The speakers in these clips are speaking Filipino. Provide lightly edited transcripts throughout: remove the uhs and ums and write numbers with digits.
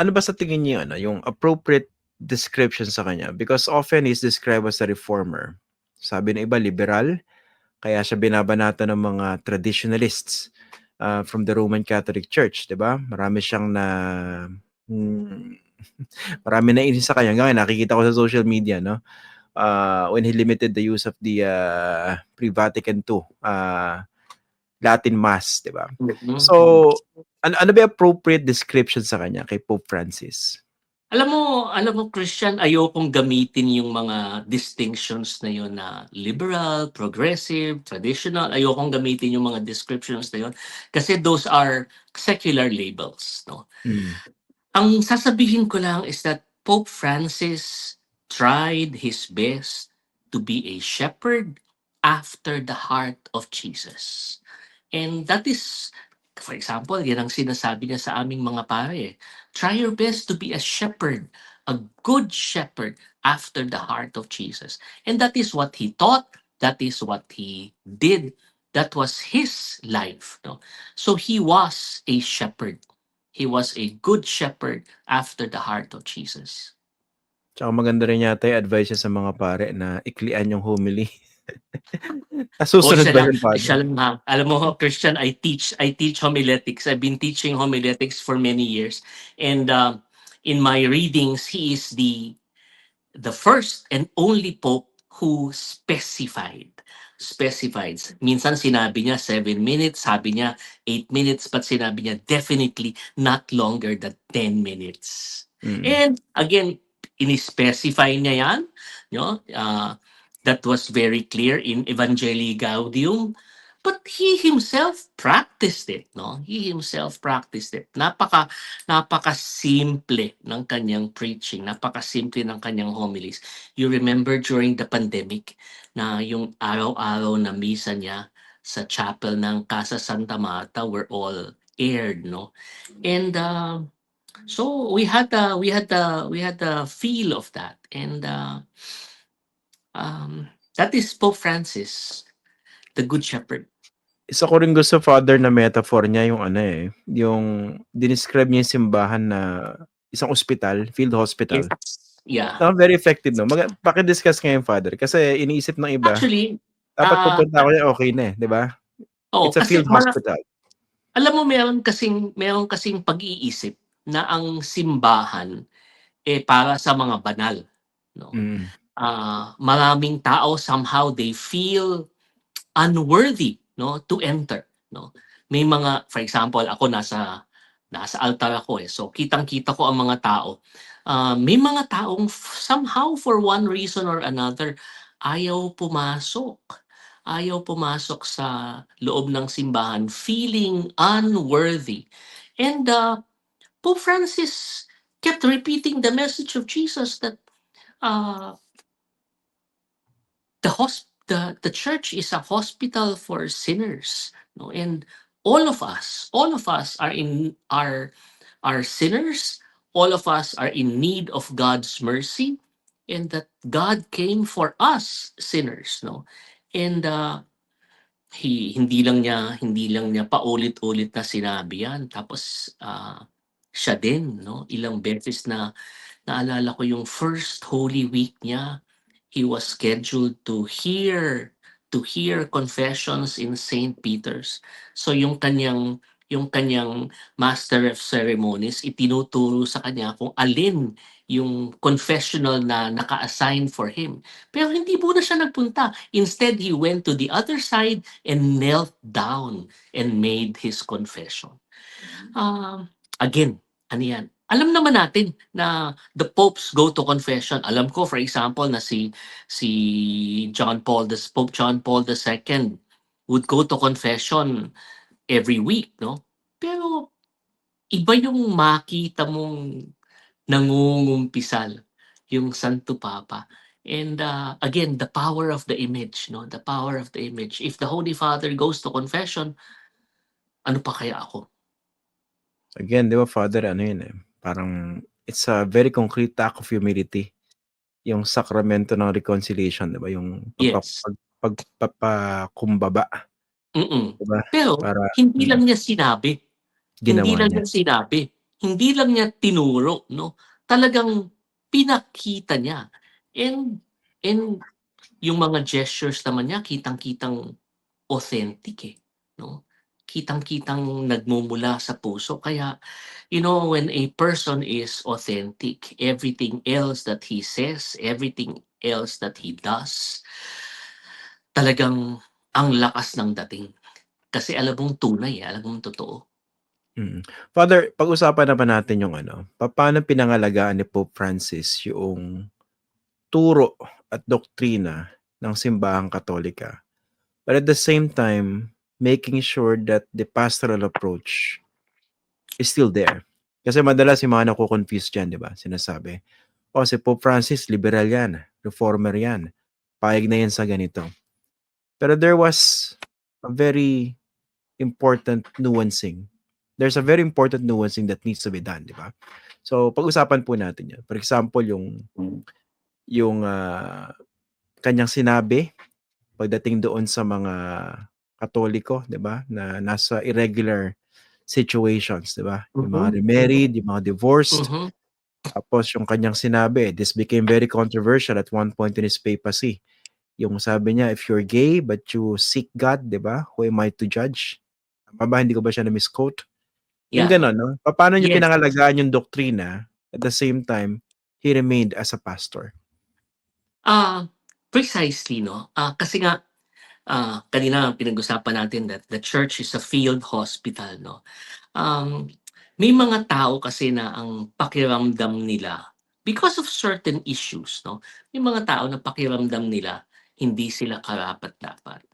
ano ba sa tingin niyo yung appropriate description sa kanya? Because often he's described as a reformer. Sabi ng iba liberal, kaya siya binabanatan ng mga traditionalists from the Roman Catholic Church, 'di ba? Marami siyang hmm, marami nainis sa kanya. Ngayon nakikita ko sa social media, no? When he limited the use of the pre-Vatican II Latin Mass, 'di ba? Mhm. So, ano ba yung appropriate description sa kanya kay Pope Francis? Alam mo Christian, ayokong gamitin yung mga distinctions na yun na liberal, progressive, traditional. Ayokong gamitin yung mga descriptions na yun kasi those are secular labels, no? Mm. Ang sasabihin ko lang is that Pope Francis tried his best to be a shepherd after the heart of Jesus. And that is, for example, yan ang sinasabi niya sa aming mga pare. Try your best to be a shepherd, a good shepherd after the heart of Jesus. And that is what he taught. That is what he did. That was his life. No? So he was a shepherd. He was a good shepherd after the heart of Jesus. Tsaka maganda rin yata yung advice niya sa mga pare na iklian yung homily. O Susunod ba yun, siya Father? lang ha. Alam mo, Christian, I teach homiletics. I've been teaching homiletics for many years. And in my readings, he is the first and only pope who specified. Minsan sinabi niya 7 minutes, sabi niya 8 minutes, but sinabi niya definitely not longer than 10 minutes. Mm. And again, in-specify niya yan. No? That was very clear in Evangelii Gaudium. But he himself practiced it, no? He himself practiced it. Napaka-simple ng kanyang preaching, napaka-simple ng kanyang homilies. You remember during the pandemic na yung araw-araw na misa niya sa chapel ng Casa Santa Marta were all aired, no? And so we had the feel of that, and that is Pope Francis, the Good Shepherd. Isa ko rin gusto, Father, na metaphor niya yung yung dinescribe niya yung simbahan na isang ospital, field Yes. hospital. Yeah. Very effective, no? Paki-discuss ngayon, Father. Kasi iniisip ng iba, Actually, dapat ah pupunta ako yan, okay na eh, di ba? It's a kasi field hospital. alam mo meron kasing pag-iisip na ang simbahan para sa mga banal, no? Mm. Maraming tao somehow they feel unworthy, no, to enter, no. May mga, for example, ako nasa altar ako so kitang-kita ko ang mga tao. May mga taong somehow for one reason or another ayaw pumasok. Ayaw pumasok sa loob ng simbahan feeling unworthy. And Pope Francis kept repeating the message of Jesus that uh, the church is a hospital for sinners, no? And all of us are sinners. All of us are in need of God's mercy, and that God came for us sinners, no? And hindi lang niya paulit-ulit na sinabi yan. Tapos siya din, no? Ilang beses na naalala ko yung first Holy Week niya, he was scheduled to hear confessions in St. Peter's. So yung kanyang master of ceremonies itinuturo sa kanya kung alin yung confessional na naka-assign for him. Pero hindi muna siya nagpunta. Instead, he went to the other side and knelt down and made his confession. Again, ano yan? Alam naman natin na the popes go to confession. Alam ko, for example, na si Pope John Paul II would go to confession every week, no? Pero iba yung makita mong nangungumpisal yung Santo Papa. And again, the power of the image, no? The power of the image. If the Holy Father goes to confession, ano pa kaya ako? Again, di ba, Father, parang it's a very concrete act of humility. Yung sakramento ng reconciliation, di ba? Yung Yes. pagpapakumbaba, Mm. di ba? Pero Para hindi lang niya sinabi. Hindi ginawa lang niya. niya sinabi. hindi lang niya tinuro, no? Talagang pinakita niya. And yung mga gestures naman niya kitang-kitang authentic, eh, 'no? Kitang-kitang nagmumula sa puso kaya, when a person is authentic, everything else that he says, everything else that he does, talagang ang lakas ng dating. Kasi alam mong tunay, alam mong totoo. Mm. Father, pag-usapan naman natin yung papaano pinangalagaan ni Pope Francis yung turo at doktrina ng simbahang Katolika. But at the same time, making sure that the pastoral approach is still there. Kasi madalas yung mga nakukonfuse dyan, di ba? Sinasabi, si Pope Francis, liberal yan, reformer yan, payag na yan sa ganito. Pero there was a very important nuancing. There's a very important nuancing that needs to be done, di ba? So, pag-usapan po natin yan. For example, yung kanyang sinabi pagdating doon sa mga Katoliko, 'di ba? Na nasa irregular situations, 'di ba? Yung mga remarried, yung mga divorced. Mhm. Tapos yung kanyang sinabi, this became very controversial at one point in his papacy. Yung sabi niya, if you're gay but you seek God, 'di ba? Who am I to judge? Tama ba? Hindi ko ba siya na-misquote? Yung Yeah. gano'n, no? Paano niya Yes. pinangalagaan yung doktrina at the same time, he remained as a pastor? Precisely, no? Kasi nga, kanina pinag-usapan natin that the church is a field hospital, no? Um, May mga tao kasi na ang pakiramdam nila, because of certain issues, no? May mga tao na pakiramdam nila hindi sila karapat-dapat.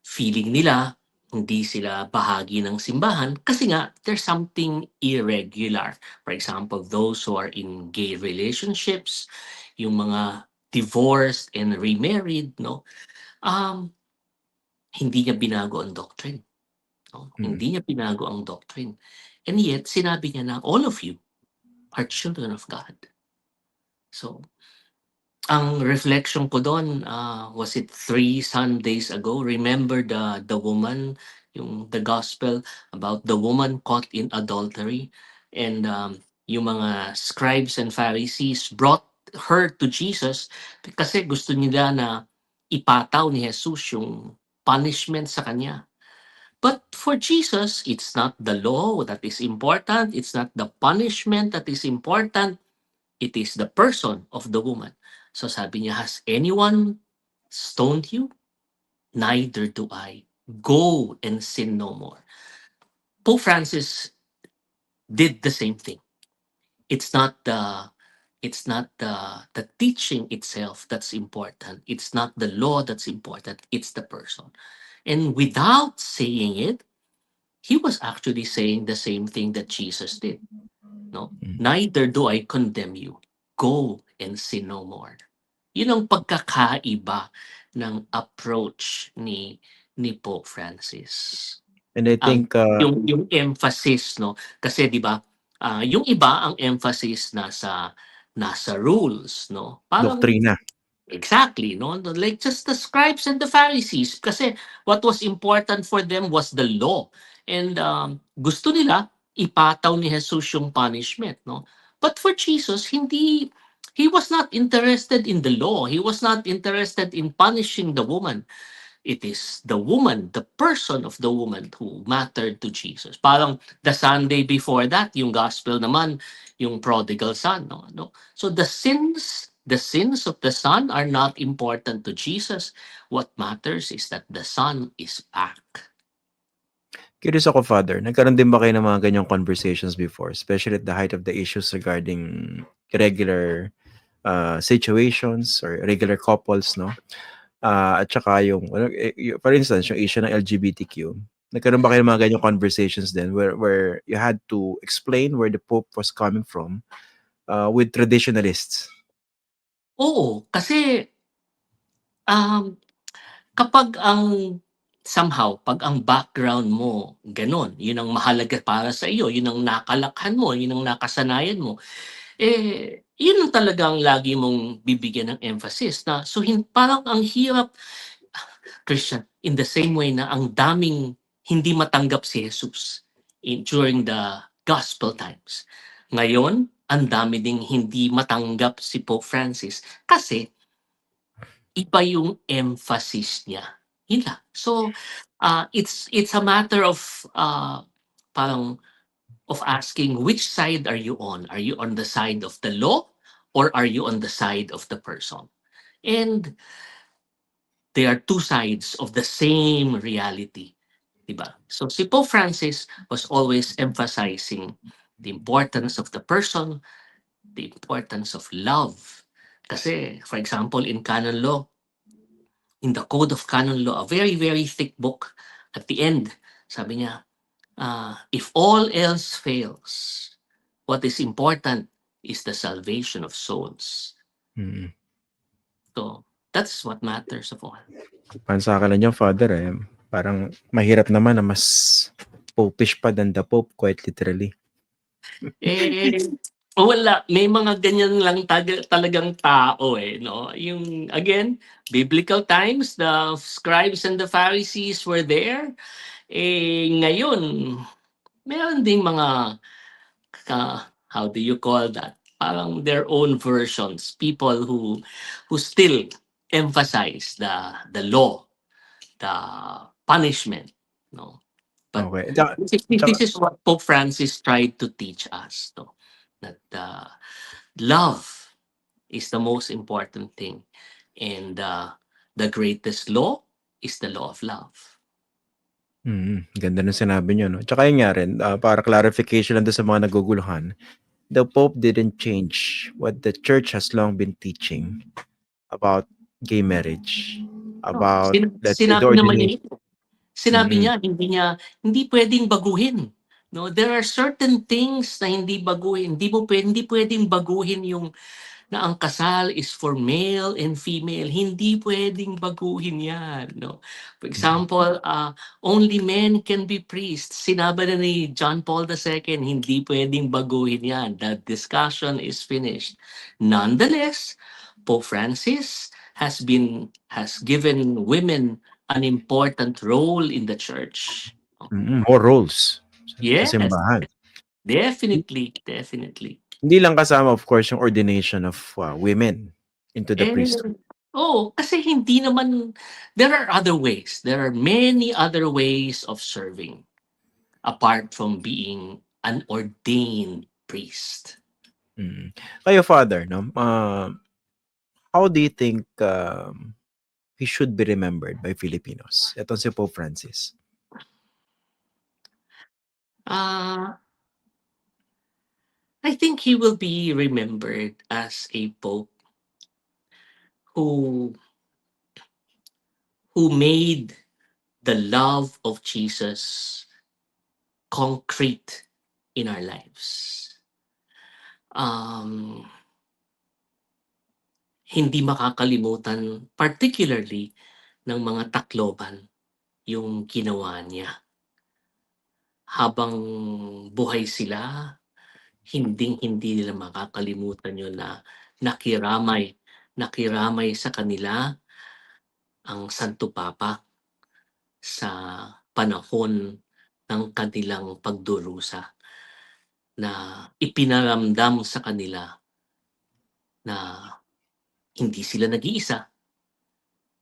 Feeling nila hindi sila bahagi ng simbahan kasi nga there's something irregular. For example, those who are in gay relationships, yung mga divorced and remarried, no? Um, Hindi niya binago ang doctrine, no? Mm. Hindi niya binago ang doctrine. And yet, sinabi niya na all of you are children of God. So, ang reflection ko doon, was it 3 Sundays ago? Remember the woman, yung the gospel about the woman caught in adultery, and yung mga scribes and Pharisees brought her to Jesus kasi gusto nila na ipataw ni Jesus yung punishment sa kanya. But for Jesus, it's not the law that is important, it's not the punishment that is important, it is the person of the woman. So sabi niya, has anyone stoned you? Neither do I. Go and sin no more. Pope Francis did the same thing. It's not the teaching itself that's important. It's not the law that's important. It's the person. And without saying it, he was actually saying the same thing that Jesus did. No? Mm. Neither do I condemn you. Go and sin no more. Yun ang pagkakaiba ng approach ni Pope Francis. And I Ang think, yung emphasis, no? Kasi 'di ba, yung iba ang emphasis nasa rules, no? Parang doktrina. exactly, no? Like just the scribes and the Pharisees kasi what was important for them was the law. And gusto nila ipataw ni Jesus yung punishment, no? But for Jesus, he was not interested in the law. He was not interested in punishing the woman. It is the woman, the person of the woman who mattered to Jesus. Parang the Sunday before that, yung gospel naman, yung prodigal son, no? So the sins of the son are not important to Jesus. What matters is that the son is back. Curious ako, Father, nagkaroon din ba kayo ng mga ganyang conversations before, especially at the height of the issues regarding irregular situations or irregular couples, no? At saka for instance, yung issue ng LGBTQ. Nagkaroon ba kayo ng mga ganyang conversations then where you had to explain where the Pope was coming from with traditionalists? Oo, kasi um, kapag somehow, pag ang background mo gano'n, yun ang mahalaga para sa iyo, yun ang nakalakhan mo, yun ang nakasanayan mo, yun ang talagang lagi mong bibigyan ng emphasis na so parang ang hirap, Christian, in the same way na ang daming hindi matanggap si Jesus during gospel times. Ngayon, ang dami ding hindi matanggap si Pope Francis kasi iba yung emphasis niya. Yun lang. So, it's a matter of parang of asking which side are you on? Are you on the side of the law or are you on the side of the person? And they are two sides of the same reality. Diba? So si Pope Francis was always emphasizing the importance of the person, the importance of love. Kasi, for example, in canon law, in the Code of Canon Law, a very, very thick book, at the end, sabi niya, if all else fails, what is important is the salvation of souls. Mm. So, that's what matters of all. Pansakalan niyo, Father, parang mahirap naman na mas popish pa than the Pope, quite literally. Eh, wala. May mga ganyan lang talagang tao no? Yung, again, biblical times, the scribes and the Pharisees were there. Ngayon, meron ding mga, how do you call that? Parang their own versions. People who still emphasize the law, the punishment, no? But Okay. this is what Pope Francis tried to teach us, no? That love is the most important thing, and the greatest law is the law of love. Ganda ng sinabi niyo, no? Tsaka yun nga rin, para clarification lang doon sa mga naguguluhan, the Pope didn't change what the Church has long been teaching about gay marriage, No, about, let's say, the sinabi naman ordination. niya Sinabi Mm. niya, hindi puwedeng baguhin, 'no? There are certain things na hindi baguhin. Hindi puwedeng baguhin yung na ang kasal is for male and female. Hindi puwedeng baguhin 'yan, 'no? For example, only men can be priests. Sinabi na ni John Paul II, hindi puwedeng baguhin 'yan. The discussion is finished. Nonetheless, Pope Francis has given women an important role in the church. More roles sa Yes, simbahan. definitely. Hindi lang kasama, of course, yung ordination of women into the Eh, priesthood. kasi hindi naman, there are other ways. There are many other ways of serving apart from being an ordained priest. Kayo, Father, no? How do you think he should be remembered by Filipinos? Etong si Pope Francis. I think he will be remembered as a pope who made the love of Jesus concrete in our lives. Hindi makakalimutan, particularly ng mga Tacloban, yung ginawa niya. Habang buhay sila, hinding-hindi nila makakalimutan yun na nakiramay sa kanila ang Santo Papa sa panahon ng kanilang pagdurusa, na ipinaramdam sa kanila na hindi sila nag-iisa,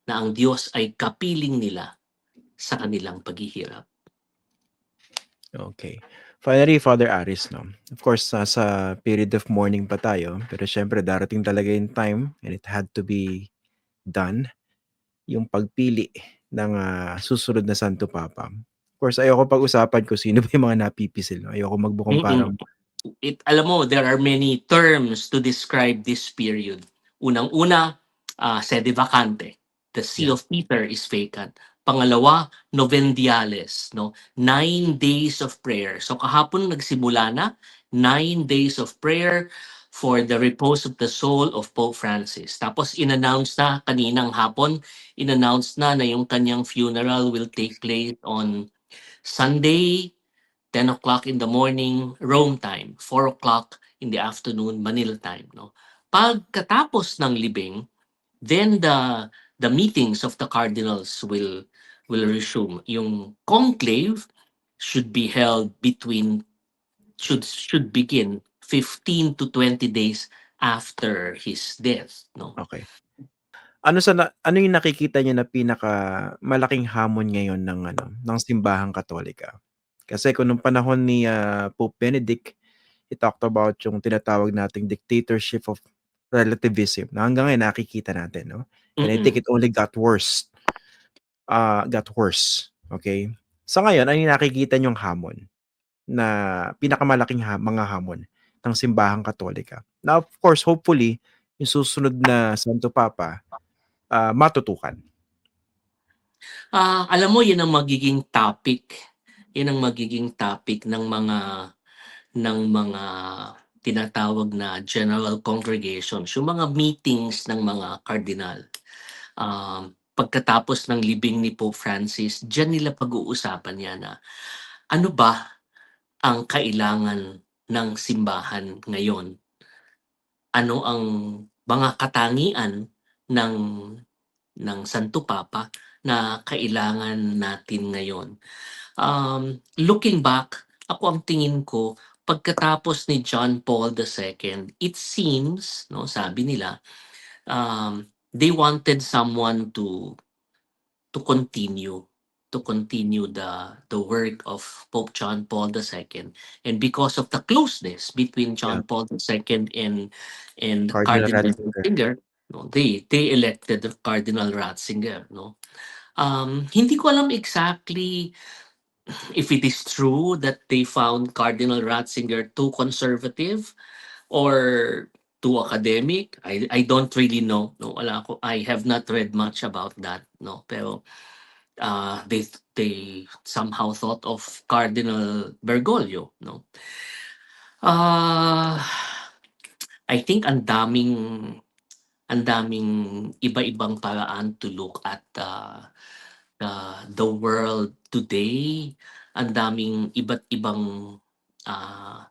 na ang Diyos ay kapiling nila sa kanilang paghihirap. Okay. Finally, Father Aris, no? Of course, sa period of mourning pa tayo, pero syempre darating talaga yung time and it had to be done, yung pagpili ng susunod na Santo Papa. Of course, ayoko pag-usapan kung sino ba yung mga napipisil. No? Ayoko magbukong parang Alam mo, there are many terms to describe this period. Unang-una, sede vacante. The see of Peter is vacant. Pangalawa, novendiales, no? 9 days of prayer. So kahapon nagsimula na, 9 days of prayer for the repose of the soul of Pope Francis. Tapos in-announce na kaninang hapon, in-announce na yung kanyang funeral will take place on Sunday, 10 o'clock in the morning, Rome time, 4 o'clock in the afternoon, Manila time. No? Pagkatapos ng libing, then the meetings of the cardinals will resume. Yung conclave should be held between should begin 15 to 20 days after his death, no? Okay. Ano yung nakikita niyo na pinakamalaking hamon ngayon ng simbahang Katolika? Kasi kung nung panahon ni, Pope Benedict, he talked about yung tinatawag nating dictatorship of relativism na hanggang ngayon nakikita natin, 'no? And I think Mm. it only got worse, okay? Sa ngayon, ano yung nakikita niyong hamon na pinakamalaking mga hamon ng simbahang Katolika? Na of course, hopefully, yung susunod na Santo Papa, matutukan. Alam mo, yun ang magiging topic. Yun ang magiging topic ng mga tinatawag na general congregations, yung mga meetings ng mga kardinal. Pagkatapos ng libing ni Pope Francis, diyan nila pag-uusapan yan na ano ba ang kailangan ng simbahan ngayon? Ano ang mga katangian ng Santo Papa na kailangan natin ngayon? Looking back, ako ang tingin ko, pagkatapos ni John Paul II, it seems, no, sabi nila, they wanted someone to continue the work of Pope John Paul II, and because of the closeness between Yeah, John Paul II and Cardinal Cardinal Ratzinger. Ratzinger, no, they elected Cardinal Ratzinger, no. Hindi ko alam exactly if it is true that they found Cardinal Ratzinger too conservative or too academic. I don't really know, no. I have not read much about that, no. Pero they somehow thought of Cardinal Bergoglio, no. Ah, I think ang daming iba-ibang paraan to look at the world today. Ang daming iba't ibang ah,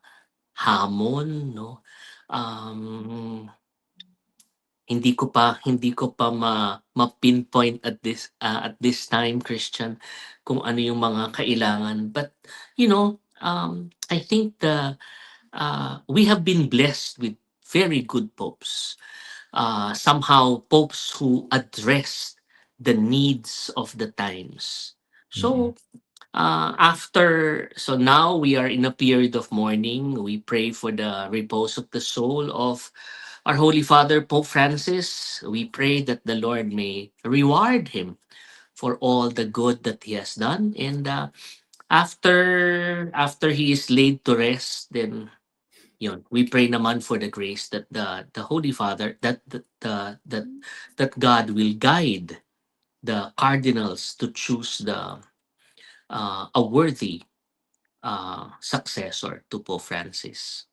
hamon, no. Um, hindi ko pa ma-pinpoint at this time, Christian, kung ano yung mga kailangan. But, I think we have been blessed with very good popes. Somehow popes who address the needs of the times. Mm. So, so now we are in a period of mourning. We pray for the repose of the soul of our Holy Father Pope Francis. We pray that the Lord may reward him for all the good that he has done, and after he is laid to rest, then we pray naman for the grace that the Holy Father, that God will guide the cardinals to choose a worthy successor to Pope Francis.